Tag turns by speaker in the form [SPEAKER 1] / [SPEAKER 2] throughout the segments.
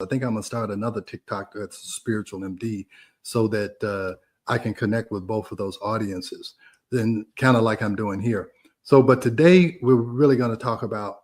[SPEAKER 1] I think I'm gonna start another TikTok that's spiritual MD so that I can connect with both of those audiences. Then kind of like I'm doing here. So, but today we're really going to talk about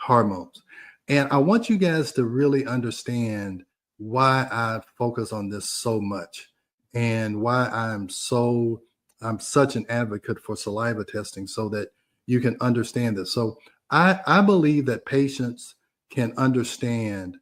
[SPEAKER 1] hormones, and I want you guys to really understand why I focus on this so much, and why I'm such an advocate for saliva testing so that you can understand this. So, I believe that patients can understand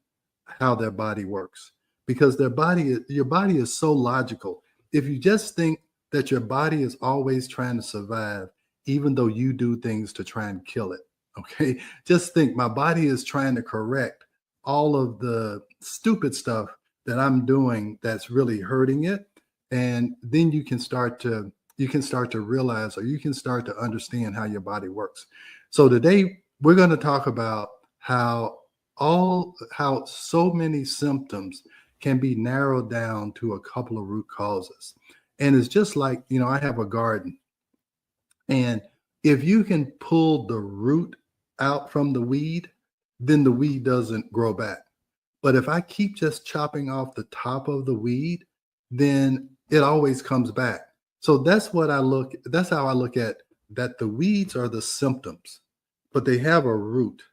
[SPEAKER 1] how their body works because your body is so logical. If you just think that your body is always trying to survive, even though you do things to try and kill it, okay? Just think my body is trying to correct all of the stupid stuff that I'm doing that's really hurting it. And then you can start to realize, or you can start to understand how your body works. So today we're going to talk about how so many symptoms can be narrowed down to a couple of root causes. And it's just like, I have a garden, and if you can pull the root out from the weed, then the weed doesn't grow back. But if I keep just chopping off the top of the weed, then it always comes back. So that's how I look at that. The weeds are the symptoms, but they have a root.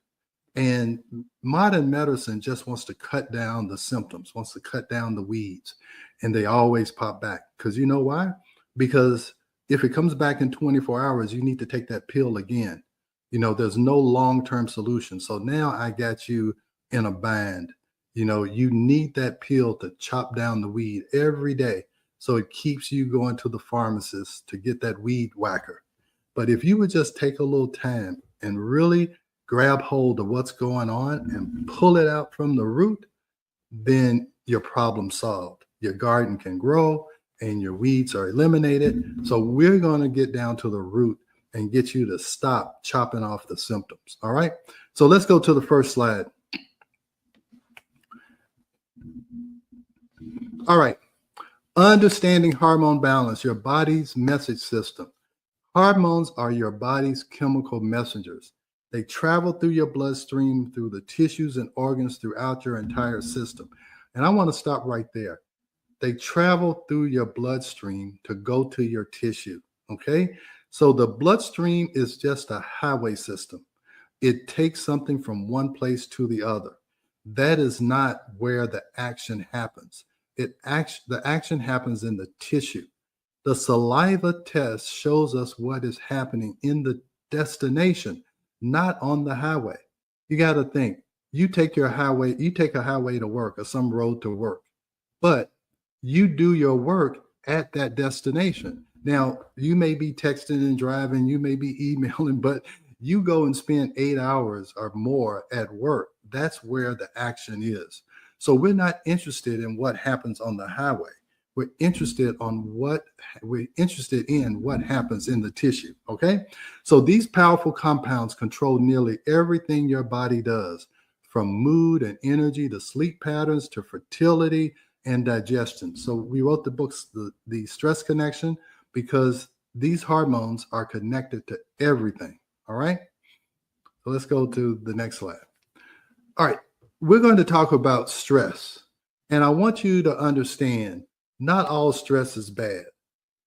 [SPEAKER 1] And modern medicine just wants to cut down the symptoms, wants to cut down the weeds, and they always pop back. Because you know why? Because if it comes back in 24 hours, you need to take that pill again. There's no long-term solution. So now I got you in a bind. You need that pill to chop down the weed every day. So it keeps you going to the pharmacist to get that weed whacker. But if you would just take a little time and really grab hold of what's going on and pull it out from the root, then your problem solved. Your garden can grow and your weeds are eliminated. So we're going to get down to the root and get you to stop chopping off the symptoms. All right. So let's go to the first slide. All right. Understanding hormone balance, your body's message system. Hormones are your body's chemical messengers. They travel through your bloodstream, through the tissues and organs throughout your entire system. And I want to stop right there. They travel through your bloodstream to go to your tissue, okay? So the bloodstream is just a highway system. It takes something from one place to the other. That is not where the action happens. The action happens in the tissue. The saliva test shows us what is happening in the destination, not on the highway. You got to think, you take a highway to work or some road to work, but you do your work at that destination. Now, you may be texting and driving, you may be emailing, but you go and spend 8 hours or more at work. That's where the action is. So we're not interested in what happens on the highway. We're interested in what happens in the tissue, okay? So these powerful compounds control nearly everything your body does, from mood and energy to sleep patterns to fertility and digestion. So we wrote the books, the Stress Connection, because these hormones are connected to everything, all right? So let's go to the next slide. All right, we're going to talk about stress. And I want you to understand, not all stress is bad.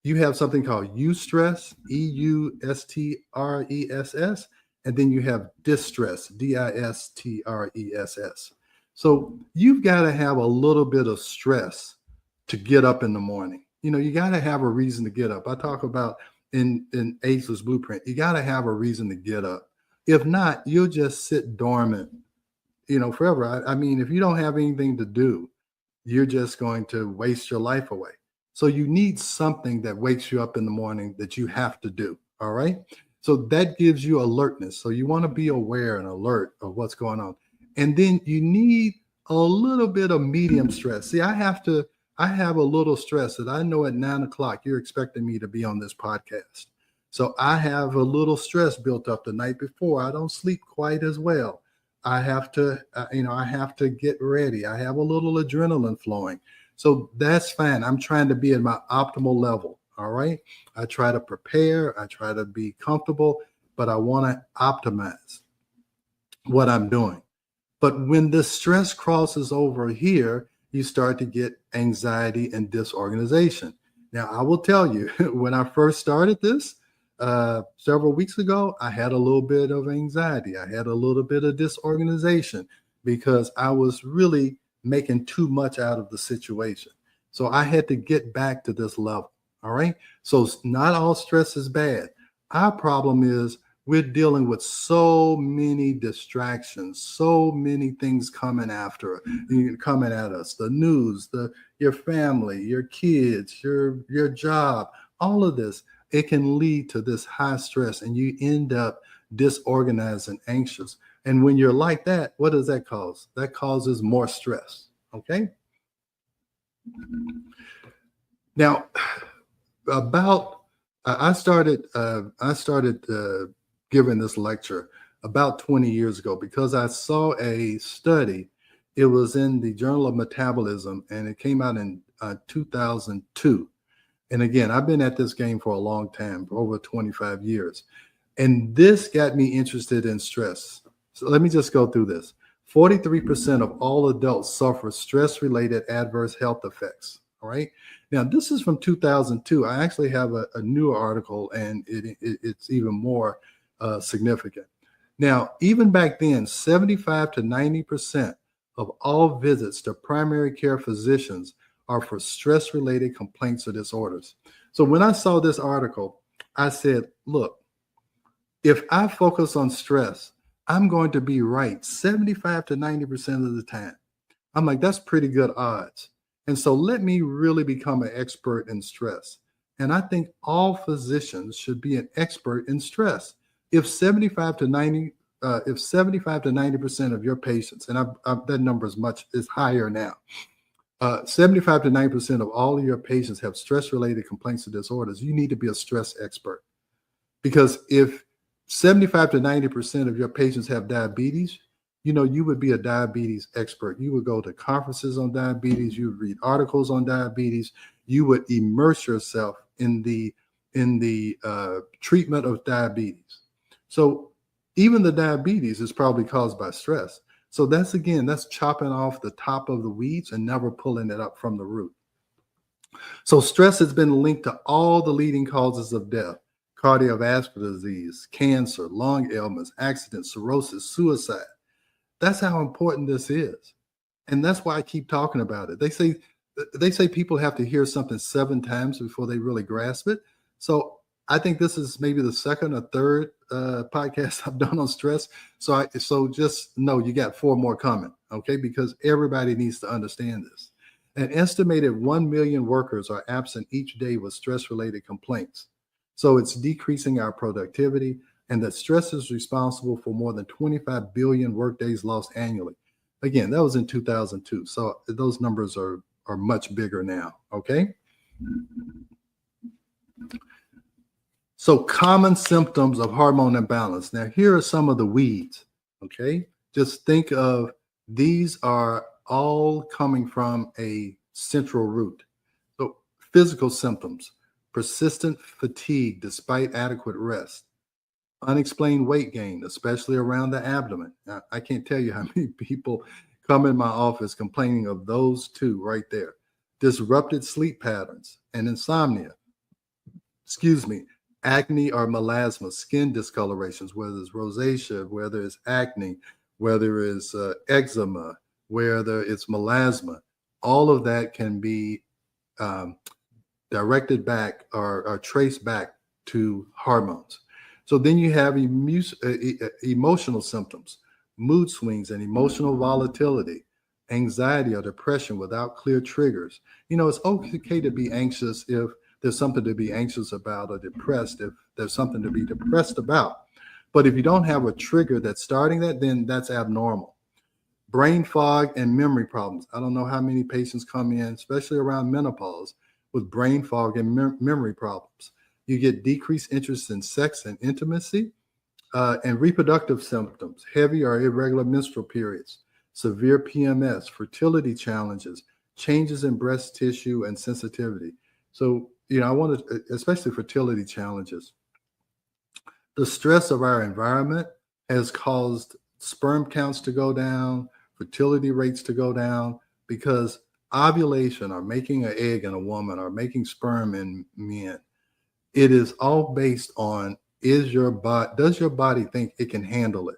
[SPEAKER 1] You have something called eustress, EUSTRESS, and then you have distress, DISTRESS. So you've got to have a little bit of stress to get up in the morning. You got to have a reason to get up. I talk about in Ageless Blueprint, you got to have a reason to get up. If not, you'll just sit dormant, forever. I mean, if you don't have anything to do, you're just going to waste your life away. So you need something that wakes you up in the morning that you have to do. All right. So that gives you alertness. So you want to be aware and alert of what's going on. And then you need a little bit of medium stress. See, I have a little stress that I know at 9 o'clock, you're expecting me to be on this podcast. So I have a little stress built up the night before. I don't sleep quite as well. I have to get ready. I have a little adrenaline flowing. So that's fine. I'm trying to be at my optimal level. All right. I try to prepare. I try to be comfortable, but I want to optimize what I'm doing. But when the stress crosses over here, you start to get anxiety and disorganization. Now, I will tell you, when I first started this several weeks ago, I had a little bit of anxiety. I had a little bit of disorganization because I was really making too much out of the situation. So I had to get back to this level. All right. So not all stress is bad. Our problem is we're dealing with so many distractions, so many things coming at us. The news, your family, your kids, your job, all of this. It can lead to this high stress, and you end up disorganized and anxious. And when you're like that, what does that cause? That causes more stress. Okay. Now, about I started giving this lecture about 20 years ago because I saw a study. It was in the Journal of Metabolism, and it came out in 2002. And again, I've been at this game for a long time, for over 25 years. And this got me interested in stress. So let me just go through this. 43% of all adults suffer stress-related adverse health effects. All right. Now, this is from 2002. I actually have a newer article, and it's even more significant. Now, even back then, 75 to 90% of all visits to primary care physicians are for stress-related complaints or disorders. So when I saw this article, I said, look, if I focus on stress, I'm going to be right 75 to 90% of the time. I'm like, that's pretty good odds. And so let me really become an expert in stress. And I think all physicians should be an expert in stress. If 75 to 90% of your patients, and that number is higher now, 75 to 90% of all of your patients have stress-related complaints or disorders, you need to be a stress expert. Because if 75 to 90% of your patients have diabetes, you would be a diabetes expert. You would go to conferences on diabetes. You would read articles on diabetes. You would immerse yourself in the treatment of diabetes. So even the diabetes is probably caused by stress. So that's chopping off the top of the weeds and never pulling it up from the root. So stress has been linked to all the leading causes of death: cardiovascular disease, cancer, lung ailments, accidents, cirrhosis, suicide. That's how important this is. And that's why I keep talking about it. They say people have to hear something 7 times before they really grasp it. So I think this is maybe the second or third podcast I've done on stress. So just know you got 4 more coming, okay? Because everybody needs to understand this. An estimated 1 million workers are absent each day with stress-related complaints. So it's decreasing our productivity, and that stress is responsible for more than 25 billion workdays lost annually. Again, that was in 2002. So those numbers are much bigger now, okay? So common symptoms of hormone imbalance. Now, here are some of the weeds, okay? Just think of these are all coming from a central root. So physical symptoms: persistent fatigue despite adequate rest, unexplained weight gain, especially around the abdomen. Now, I can't tell you how many people come in my office complaining of those 2 right there. Disrupted sleep patterns and insomnia. Acne or melasma, skin discolorations, whether it's rosacea, whether it's acne, whether it's eczema, whether it's melasma. All of that can be directed back or traced back to hormones. So then you have emotional symptoms: mood swings and emotional volatility, anxiety or depression without clear triggers. It's okay to be anxious if there's something to be anxious about, or depressed if there's something to be depressed about. But if you don't have a trigger that's starting that, then that's abnormal. Brain fog and memory problems. I don't know how many patients come in, especially around menopause, with brain fog and memory problems. You get decreased interest in sex and intimacy, and reproductive symptoms: heavy or irregular menstrual periods, severe PMS, fertility challenges, changes in breast tissue and sensitivity. So, I want to, especially fertility challenges. The stress of our environment has caused sperm counts to go down, fertility rates to go down, because ovulation or making an egg in a woman or making sperm in men, it is all based on, does your body think it can handle it?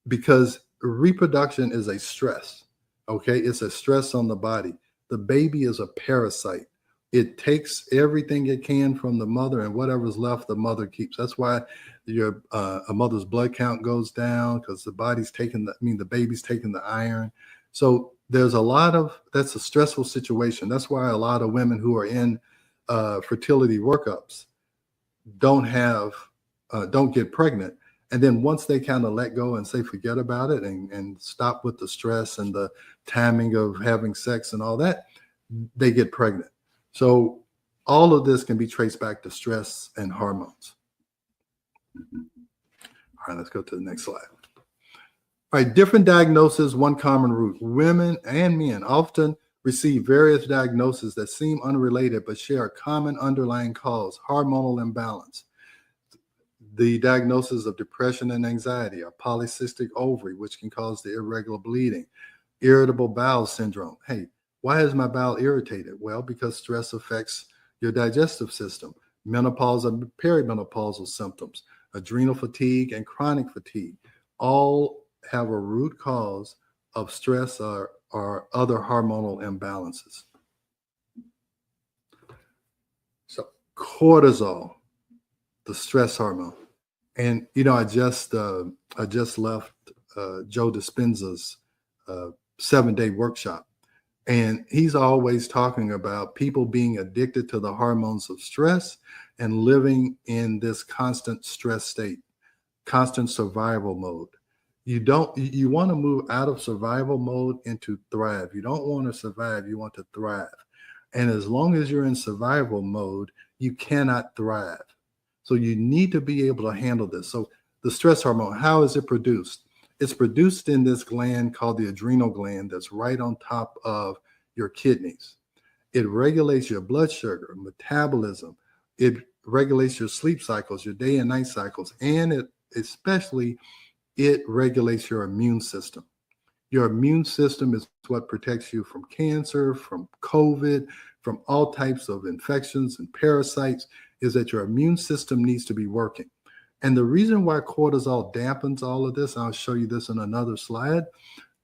[SPEAKER 1] Because reproduction is a stress. Okay, it's a stress on the body. The baby is a parasite. It takes everything it can from the mother, and whatever's left, the mother keeps. That's why a mother's blood count goes down, because the baby's taking the iron. So there's that's a stressful situation. That's why a lot of women who are in fertility workups don't get pregnant. And then once they kind of let go and say forget about it, and stop with the stress and the timing of having sex and all that, they get pregnant. So all of this can be traced back to stress and hormones. All right, let's go to the next slide. All right, different diagnoses, one common root. Women and men often receive various diagnoses that seem unrelated but share a common underlying cause: hormonal imbalance. The diagnosis of depression and anxiety are polycystic ovary, which can cause the irregular bleeding, irritable bowel syndrome. Hey, why is my bowel irritated? Well, because stress affects your digestive system. Menopause and perimenopausal symptoms, adrenal fatigue and chronic fatigue, all have a root cause of stress or other hormonal imbalances. So cortisol, the stress hormone. And I just left Joe Dispenza's 7-day workshop, and he's always talking about people being addicted to the hormones of stress and living in this constant stress state, constant survival mode. You want to move out of survival mode into thrive. You don't want to survive, you want to thrive. And as long as you're in survival mode, you cannot thrive. So you need to be able to handle this. So the stress hormone, how is it produced? It's produced in this gland called the adrenal gland that's right on top of your kidneys. It regulates your blood sugar, metabolism. It regulates your sleep cycles, your day and night cycles, and it regulates your immune system. Your immune system is what protects you from cancer, from COVID, from all types of infections and parasites, is that your immune system needs to be working. And the reason why cortisol dampens all of this, I'll show you this in another slide,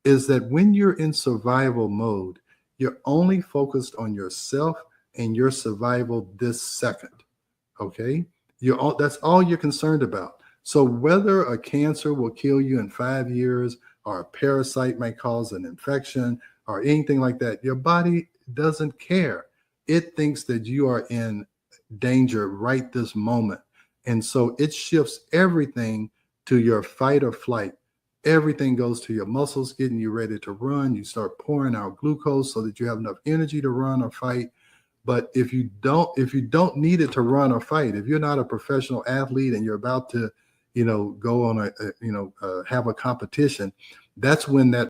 [SPEAKER 1] is that when you're in survival mode, you're only focused on yourself and your survival this second, okay? That's all you're concerned about. So whether a cancer will kill you in 5 years, or a parasite might cause an infection, or anything like that, your body doesn't care. It thinks that you are in danger right this moment. And so it shifts everything to your fight or flight. Everything goes to your muscles, getting you ready to run. You start pouring out glucose so that you have enough energy to run or fight. But if you don't need it to run or fight, if you're not a professional athlete and you're about to, go on have a competition, that's when that